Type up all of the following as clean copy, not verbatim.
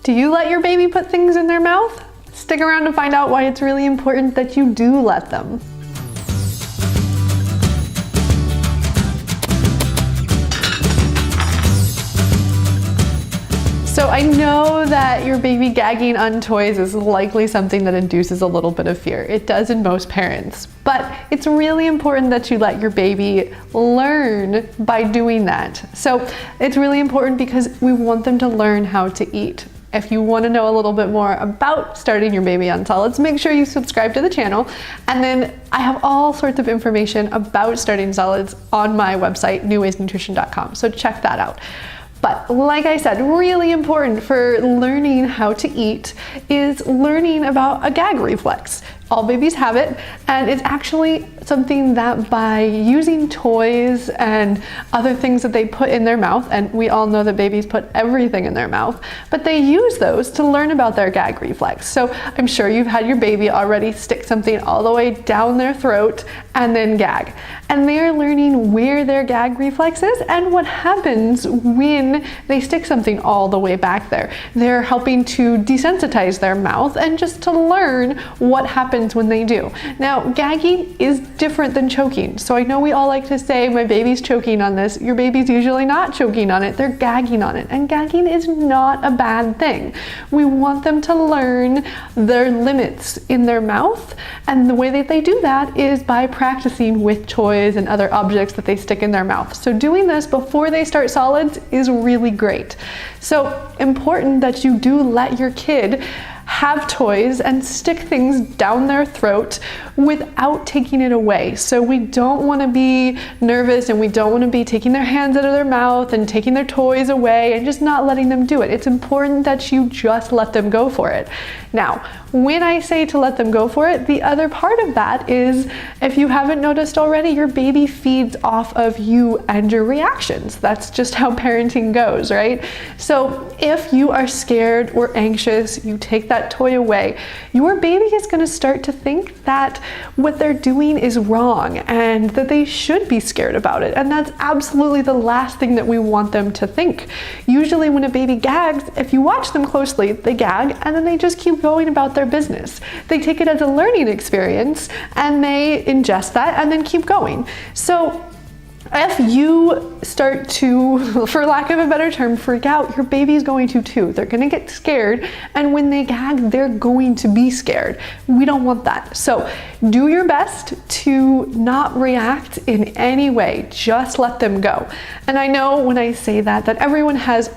Do you let your baby put things in their mouth? Stick around to find out why it's really important that you do let them. So I know that your baby gagging on toys is likely something that induces a little bit of fear. It does in most parents, but it's really important that you let your baby learn by doing that. So it's really important because we want them to learn how to eat. If you want to know a little bit more about starting your baby on solids, make sure you subscribe to the channel. And then I have all sorts of information about starting solids on my website, newwaysnutrition.com. So check that out. But like I said, really important for learning how to eat is learning about a gag reflex. All babies have it, and it's actually something that by using toys and other things that they put in their mouth, and we all know that babies put everything in their mouth, but they use those to learn about their gag reflex. So I'm sure you've had your baby already stick something all the way down their throat and then gag. And they're learning where their gag reflex is and what happens when they stick something all the way back there. They're helping to desensitize their mouth and just to learn what happens when they do. Now, gagging is different than choking. So I know we all like to say, my baby's choking on this. Your baby's usually not choking on it, they're gagging on it. And gagging is not a bad thing. We want them to learn their limits in their mouth. And the way that they do that is by practicing with toys and other objects that they stick in their mouth. So doing this before they start solids is really great. So important that you do let your kid have toys and stick things down their throat without taking it away. So we don't want to be nervous and we don't want to be taking their hands out of their mouth and taking their toys away and just not letting them do it. It's important that you just let them go for it. Now, when I say to let them go for it, the other part of that is, if you haven't noticed already, your baby feeds off of you and your reactions. That's just how parenting goes, right? So if you are scared or anxious, you take that toy away, your baby is going to start to think that what they're doing is wrong and that they should be scared about it. And that's absolutely the last thing that we want them to think. Usually when a baby gags, if you watch them closely, they gag and then they just keep going about their business. They take it as a learning experience and they ingest that and then keep going. So if you start to, for lack of a better term, freak out, your baby's going to too. They're going to get scared, and when they gag, they're going to be scared. We don't want that. So do your best to not react in any way. Just let them go. And I know when I say that everyone has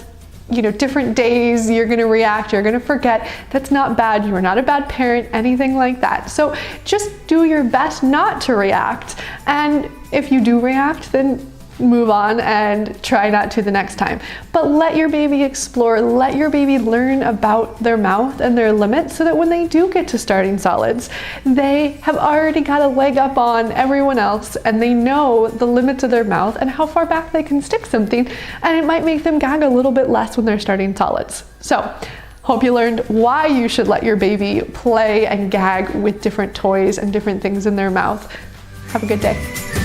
different days you're going to react, you're going to forget. That's not bad. You are not a bad parent, anything like that. So just do your best not to react. And if you do react, then move on and try not to the next time. But let your baby explore, let your baby learn about their mouth and their limits so that when they do get to starting solids, they have already got a leg up on everyone else and they know the limits of their mouth and how far back they can stick something, and it might make them gag a little bit less when they're starting solids. So, hope you learned why you should let your baby play and gag with different toys and different things in their mouth. Have a good day.